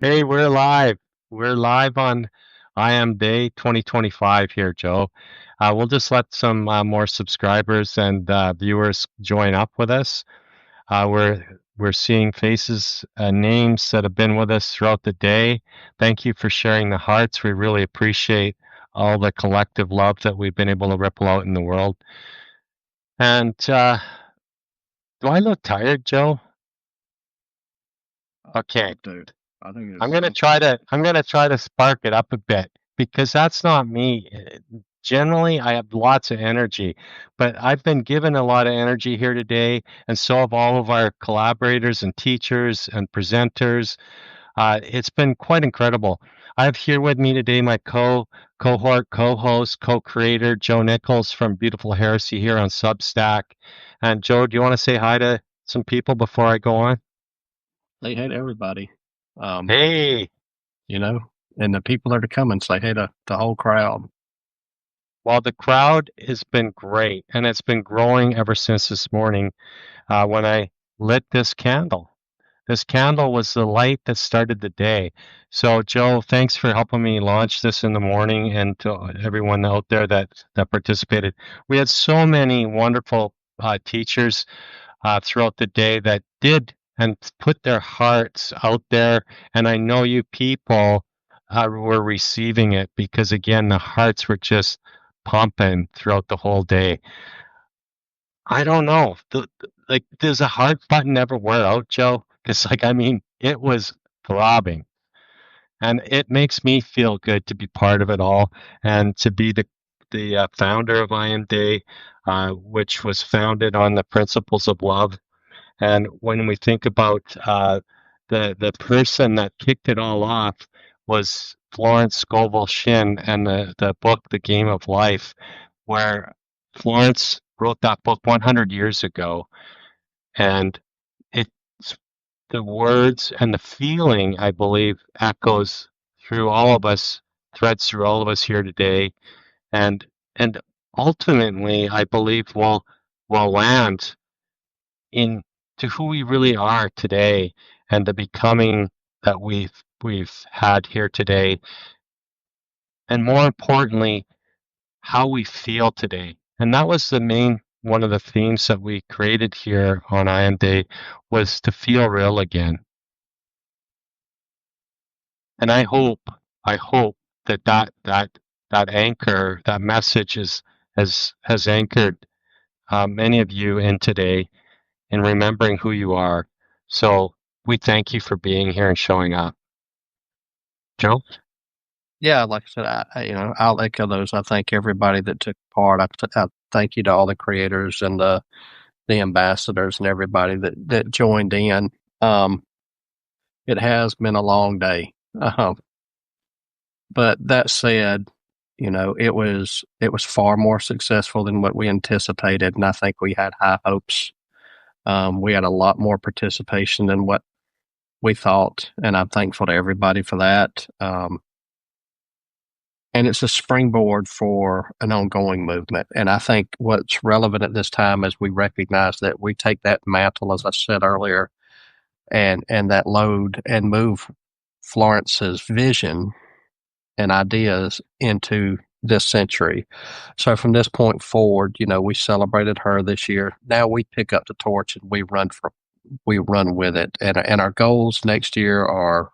Hey, we're live. We're live on IAMday 2025 here, Joe. We'll just let some more subscribers and viewers join up with us. We're seeing faces, names that have been with us throughout the day. Thank you for sharing the hearts. We really appreciate all the collective love that we've been able to ripple out in the world. And do I look tired, Joe? Okay. Dude. I think I'm it's gonna try to I'm gonna try to spark it up a bit because that's not me. Generally, I have lots of energy, but I've been given a lot of energy here today, and so have all of our collaborators and teachers and presenters. It's been quite incredible. I have here with me today my cohort, co-host, co-creator Joe Nichols from Beautiful Heresy here on Substack. And Joe, do you want to say hi to some people before I go on? they hate everybody. Um, Hey. you know, and the people that are coming say hey to the whole crowd. Well, the crowd has been great, and it's been growing ever since this morning when I lit this candle. This candle was the light that started the day. So, Joe, thanks for helping me launch this in the morning, and to everyone out there that participated. We had so many wonderful teachers throughout the day that did and put their hearts out there, and I know you people were receiving it because again, the hearts were just pumping throughout the whole day. I don't know. Like, does a heart button ever wear out, Joe? Because, like, I mean, it was throbbing, and it makes me feel good to be part of it all and to be the founder of IAMday, which was founded on the principles of love. And when we think about the person that kicked it all off was Florence Scovel Shinn and the book The Game of Life, where Florence wrote that book 100 years ago, and it's the words and the feeling, I believe, echoes through all of us, threads through all of us here today, and and ultimately, I believe will land in to who we really are today and the becoming that we've had here today, and more importantly, how we feel today. And that was the main one of the themes that we created here on IM Day was to feel real again. And I hope that anchor, that message has anchored many of you in today in remembering who you are. So we thank you for being here and showing up. Joe? Yeah, like I said, I'll echo those. I thank everybody that took part. I thank you to all the creators and the ambassadors and everybody that joined in. Um, it has been a long day. But that said, it was far more successful than what we anticipated, and I think we had high hopes. We had a lot more participation than what we thought, and I'm thankful to everybody for that. And it's a springboard for an ongoing movement. And I think what's relevant at this time is we recognize that we take that mantle, as I said earlier, and that load and move Florence's vision and ideas into this century. So from this point forward, we celebrated her this year. Now we pick up the torch and we run with it. And our goals next year are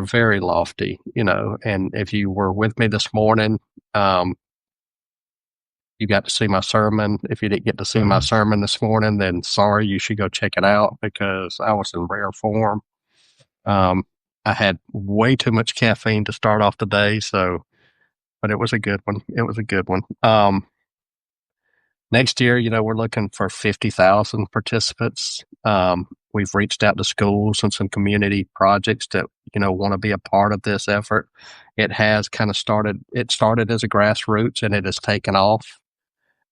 very lofty, and if you were with me this morning, um, you got to see my sermon. If you didn't get to see my sermon this morning, then sorry, you should go check it out because I was in rare form. Um, I had way too much caffeine to start off the day, but it was a good one. It was a good one. Next year, we're looking for 50,000 participants. We've reached out to schools and some community projects that, want to be a part of this effort. It has kind of started as a grassroots and it has taken off.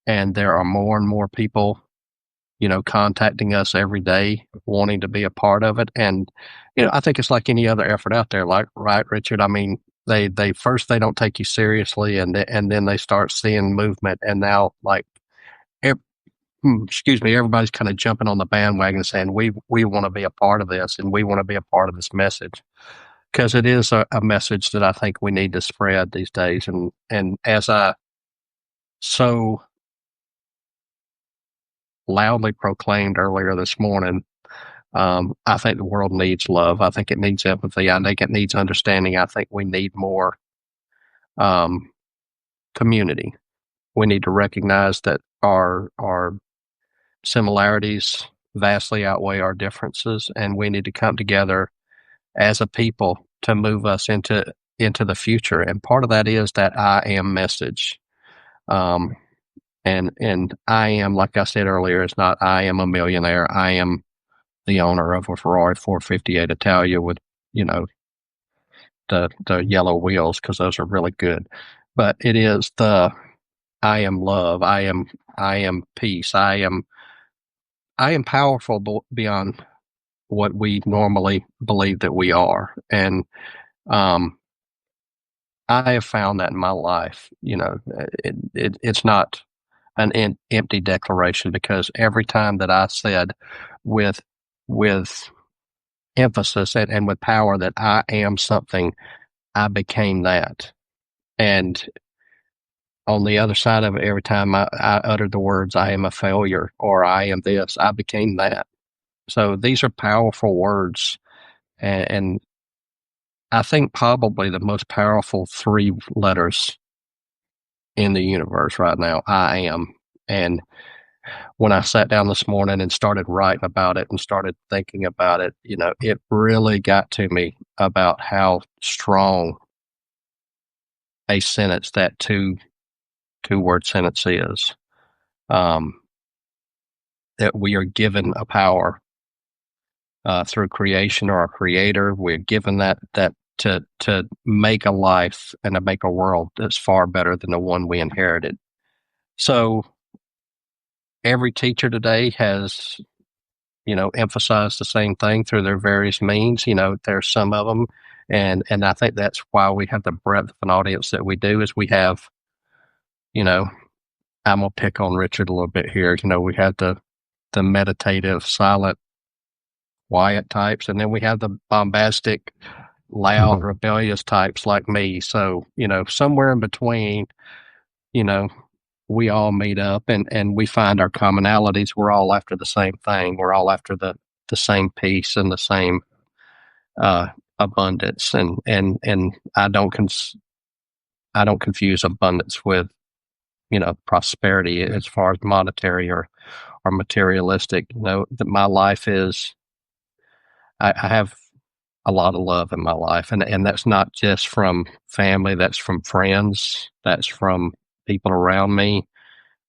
And there are more and more people, contacting us every day, wanting to be a part of it. And, I think it's like any other effort out there, like, right, Richard? I mean, they first, they don't take you seriously and then they start seeing movement. And now, like, excuse me, everybody's kind of jumping on the bandwagon saying we want to be a part of this and we want to be a part of this message. because it is a message that I think we need to spread these days. And as I so loudly proclaimed earlier this morning, I think the world needs love. I think it needs empathy. I think it needs understanding. I think we need more um, community. We need to recognize that our similarities vastly outweigh our differences, and we need to come together as a people to move us into the future. And part of that is that I am message. Um, and I am, like I said earlier, it's not I am a millionaire. I am the owner of a Ferrari 458 Italia with, you know, the yellow wheels, because those are really good. But it is the I am love. I am peace. I am powerful beyond what we normally believe that we are. And um, I have found that in my life. It's not an empty declaration, because every time that I said with with emphasis and with power that I am something, I became that. And on the other side of it, every time I uttered the words, I am a failure or I am this, I became that. So these are powerful words. And I think probably the most powerful three letters in the universe right now, I am. And when I sat down this morning and started writing about it and started thinking about it, it really got to me about how strong a sentence that two word sentence is. That we are given a power through creation or our creator. We're given that to make a life and to make a world that's far better than the one we inherited. So every teacher today has, emphasized the same thing through their various means. There's some of them, and I think that's why we have the breadth of an audience that we do. Is we have, you know, I'm gonna pick on Richard a little bit here. We have the meditative, silent, quiet types, and then we have the bombastic, loud, rebellious types like me. So, somewhere in between, you know, we all meet up and we find our commonalities. We're all after the same thing. We're all after the same peace and the same uh, abundance. And I don't confuse abundance with, prosperity as far as monetary or materialistic. That my life is, I have a lot of love in my life. And that's not just from family, that's from friends, that's from people around me.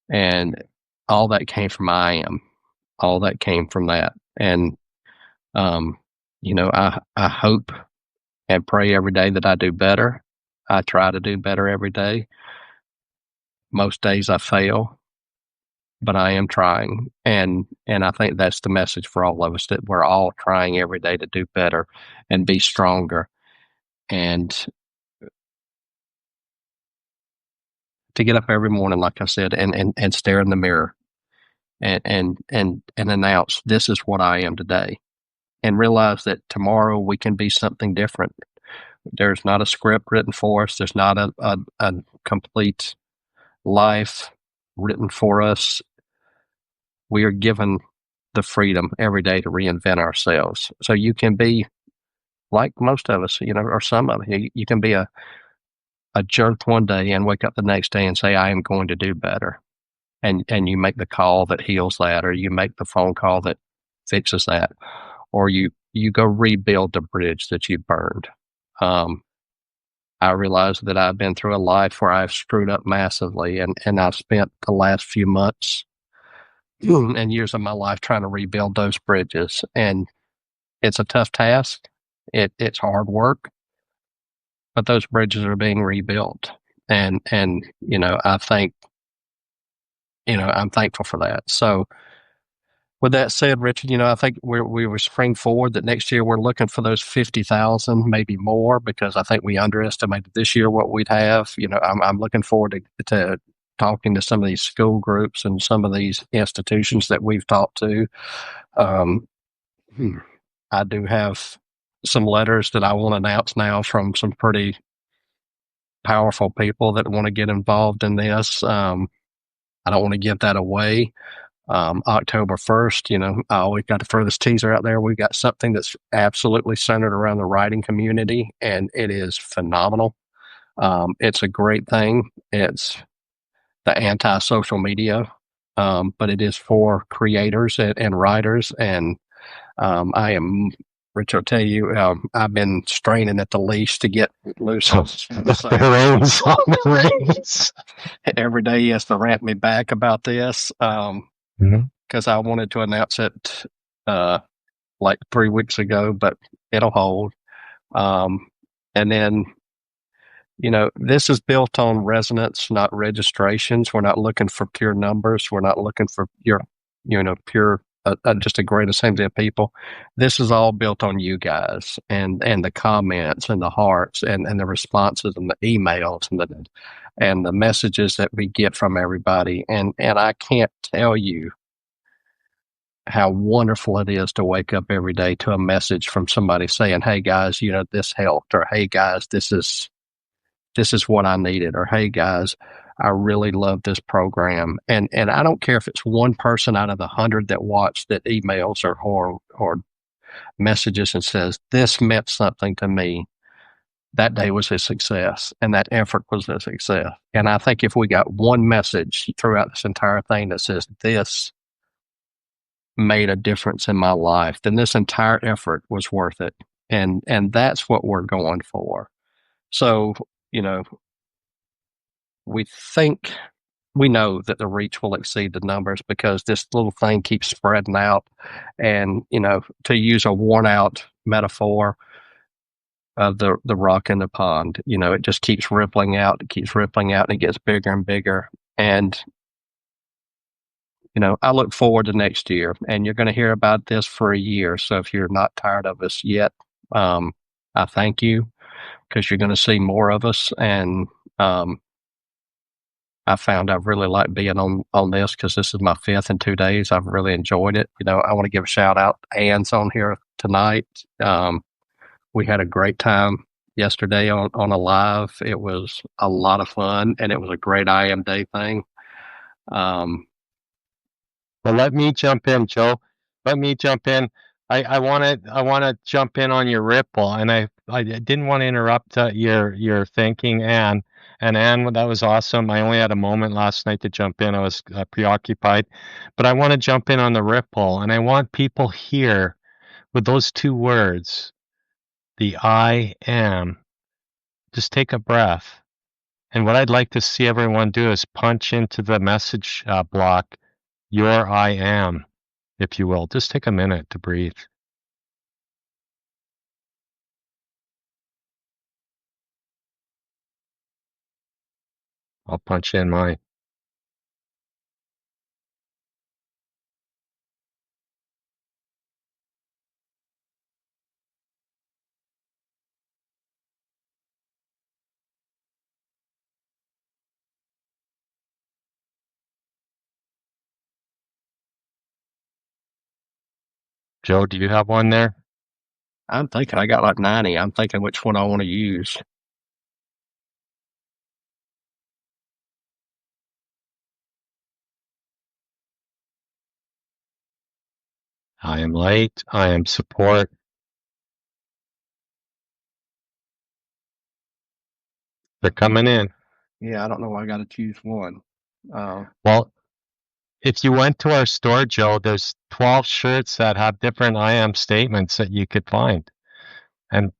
And all that came from I am. All that came from that. And, I hope and pray every day that I do better. I try to do better every day. Most days I fail, but I am trying. And I think that's the message for all of us, that we're all trying every day to do better and be stronger and to get up every morning, like I said, and stare in the mirror and announce, this is what I am today, and realize that tomorrow we can be something different. There's not a script written for us. There's not a complete life written for us. We are given the freedom every day to reinvent ourselves. So you can be like most of us, or some of you. You can be a jerk one day and wake up the next day and say, I am going to do better. And you make the call that heals that, or you make the phone call that fixes that, or you go rebuild the bridge that you burned. I realize that I've been through a life where I've screwed up massively, and I've spent the last few months and years of my life trying to rebuild those bridges. And it's a tough task. It's hard work, but those bridges are being rebuilt. And I think, I'm thankful for that. So with that said, Richard, I think we were spring forward that next year we're looking for those 50,000, maybe more, because I think we underestimated this year what we'd have. I'm looking forward to talking to some of these school groups and some of these institutions that we've talked to. I do have some letters that I want to announce now from some pretty powerful people that want to get involved in this. I don't want to give that away. October 1st, I always got to throw this teaser out there. We've got something that's absolutely centered around the writing community, and it is phenomenal. It's a great thing. It's the anti social media, but it is for creators and writers. And I am, Rich, I'll tell you, I've been straining at the leash to get loose on this. So, The reins on the reins. every day he has to rant me back about this because I wanted to announce it uh, like 3 weeks ago, but it'll hold. Um, and then, this is built on resonance, not registrations. We're not looking for pure numbers. We're not looking for pure, just a great assembly of people. This is all built on you guys and the comments and the hearts and the responses and the emails and the messages that we get from everybody. And I can't tell you how wonderful it is to wake up every day to a message from somebody saying, "Hey guys, this helped," or "Hey guys, this is what I needed," or "Hey guys, I really love this program." And I don't care if it's one person out of the 100 that watched that emails or messages and says, "This meant something to me." That day was a success, and that effort was a success. And I think if we got one message throughout this entire thing that says, "This made a difference in my life," then this entire effort was worth it. And that's what we're going for. So, you know, we think we know that the reach will exceed the numbers because this little thing keeps spreading out. And, to use a worn out metaphor of the rock in the pond, it just keeps rippling out, it keeps rippling out, and it gets bigger and bigger. And, I look forward to next year, and you're going to hear about this for a year. So if you're not tired of us yet, I thank you because you're going to see more of us. And I found I've really liked being on this because this is my fifth in 2 days. I've really enjoyed it. I want to give a shout out. Anne's on here tonight. We had a great time yesterday on a live. It was a lot of fun, and it was a great IAMday thing. Um, Well, let me jump in, Joe. Let me jump in. I want to jump in on your ripple, and I didn't want to interrupt your thinking, Anne. And Anne, that was awesome. I only had a moment last night to jump in. I was preoccupied, but I want to jump in on the ripple, and I want people here with those two words, the I am. Just take a breath. And what I'd like to see everyone do is punch into the message block, your I am, if you will. Just take a minute to breathe. I'll punch in mine. Joe, do you have one there? I'm thinking I got like 90. I'm thinking which one I want to use. I am light. I am support. They're coming in. Yeah, I don't know why I got to choose one. Well, if you went to our store, Joe, there's 12 shirts that have different I am statements that you could find. And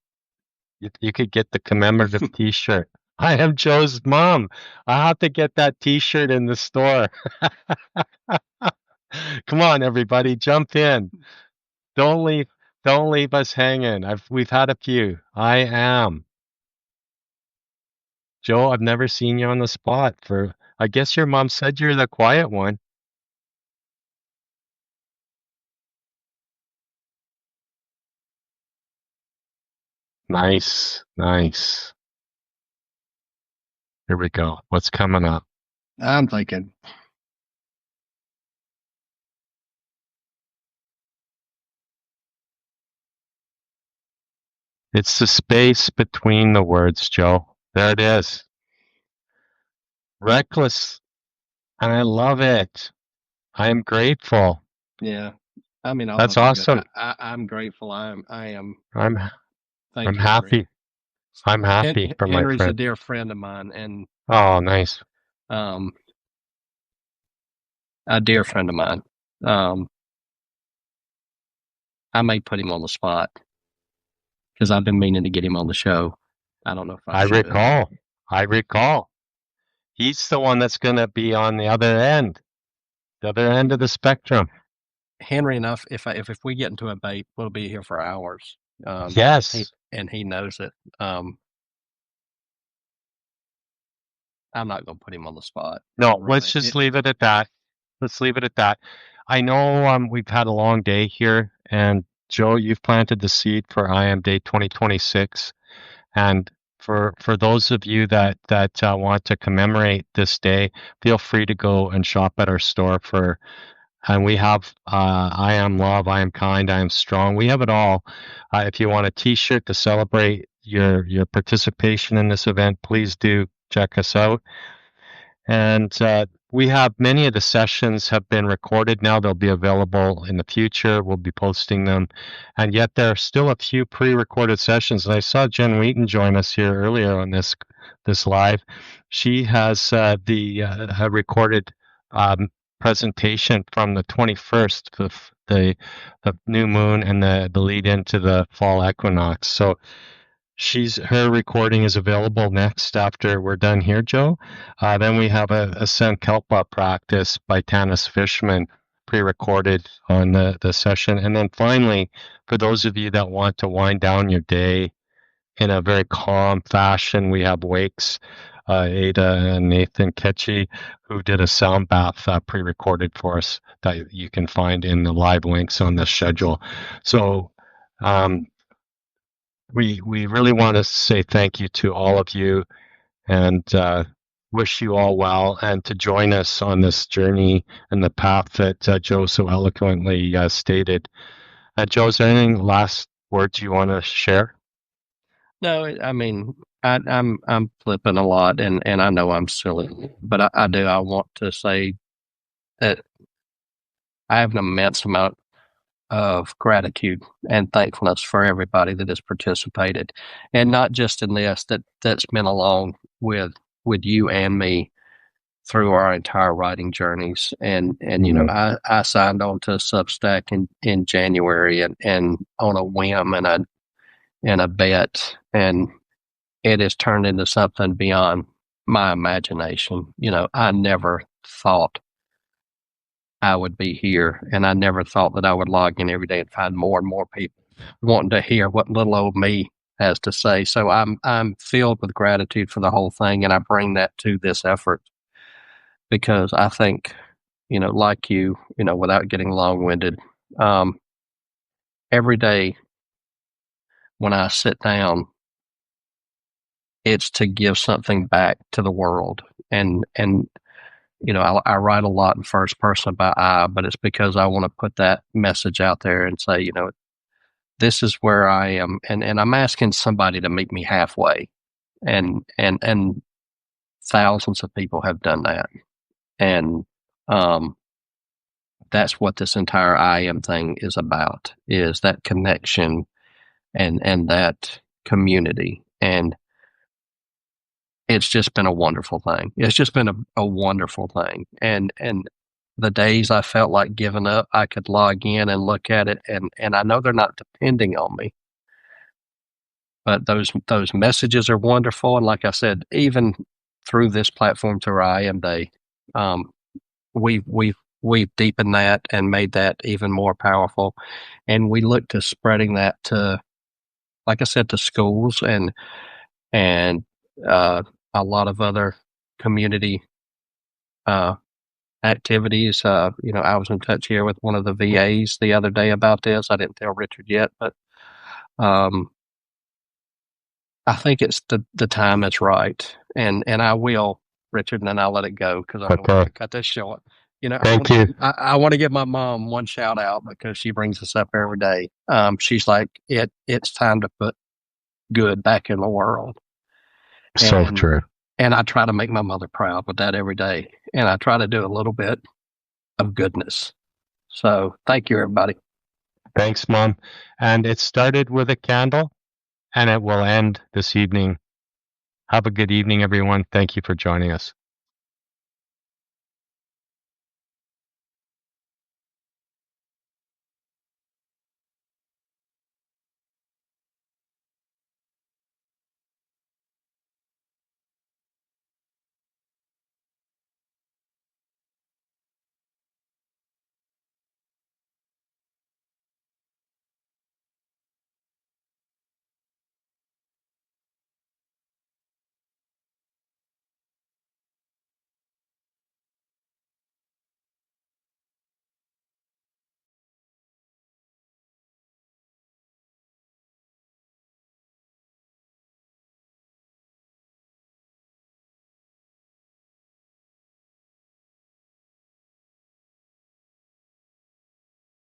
you could get the commemorative t-shirt. I am Joe's mom. I have to get that t-shirt in the store. Come on, everybody, jump in. Don't leave don't leave us hanging. We've had a few. I am. Joe, I've never seen you on the spot for I guess your mom said you're the quiet one. Nice. Nice. Here we go. What's coming up? I'm thinking It's the space between the words, Joe. There it is. Reckless. And I love it. I am grateful. Yeah. I mean, all That's of you. awesome. I'm grateful. I am. I'm I'm Thank you, Henry. happy. I'm happy for my Henry's a friend. dear friend of mine, and Oh, nice. um, a dear friend of mine. Um, I may put him on the spot because I've been meaning to get him on the show. I don't know if I I should. recall. I recall. He's the one that's going to be on the other end of the spectrum. Henry enough. If we get into a debate, we'll be here for hours. Yes. He knows it. I'm not going to put him on the spot. No, let's Really, just leave it at that. Let's leave it at that. I know we've had a long day here, and Joe, you've planted the seed for IAMday 2026. And for those of you that want to commemorate this day, feel free to go and shop at our store for. And we have I am love, I am kind, I am strong. We have it all. If you want a T-shirt to celebrate your participation in this event, please do check us out. And we have many of the sessions have been recorded now. They'll be available in the future. We'll be posting them. And yet there are still a few pre-recorded sessions. And I saw Jen Wheaton join us here earlier on this live. She has the a recorded presentation from the 21st, the new moon and the lead into the fall equinox. So her recording is available next after we're done here, Joe. Then we have a Sankalpa practice by Tanis Fishman pre-recorded on the session. And then finally, for those of you that want to wind down your day in a very calm fashion, we have wakes. Ada and Nathan Ketchy, who did a sound bath pre-recorded for us that you can find in the live links on the schedule. So um, we really want to say thank you to all of you and wish you all well and to join us on this journey and the path that Joe so eloquently stated. Joe, is there any last words you want to share? no. I mean, I'm flipping a lot, and I know I'm silly, but I do. I want to say that I have an immense amount of gratitude and thankfulness for everybody that has participated, and not just in this. That's been along with you and me through our entire writing journeys. And you know, I signed on to Substack in January, and on a whim and a bet, and it has turned into something beyond my imagination. You know, I never thought I would be here, and I never thought that I would log in every day and find more and more people wanting to hear what little old me has to say. So I'm filled with gratitude for the whole thing, and I bring that to this effort because I think, you know, like you know, without getting long winded, every day when I sit down, it's to give something back to the world, and you know, I write a lot in first person about I, but it's because I want to put that message out there and say, you know, this is where I am, and I'm asking somebody to meet me halfway, and thousands of people have done that, and um, that's what this entire I am thing is about, is that connection and that community, and it's just been a wonderful thing. It's just been a wonderful thing, and the days I felt like giving up, I could log in and look at it, and I know they're not depending on me, but those messages are wonderful. And like I said, even through this platform, through IAMday, um, we've deepened that and made that even more powerful, and we look to spreading that to, like I said, to schools and uh, a lot of other community uh, activities. You know, I was in touch here with one of the VAs the other day about this. I didn't tell Richard yet, but um, I think it's the time is right, and I will, Richard, and then I'll let it go because I don't want Okay. to cut this short. You know, Thank you. I want to give my mom one shout out because she brings us up every day. She's like, it's time to put good back in the world. So And true. and I try to make my mother proud with that every day. And I try to do a little bit of goodness. So thank you, everybody. Thanks, Mom. And it started with a candle and it will end this evening. Have a good evening, everyone. Thank you for joining us.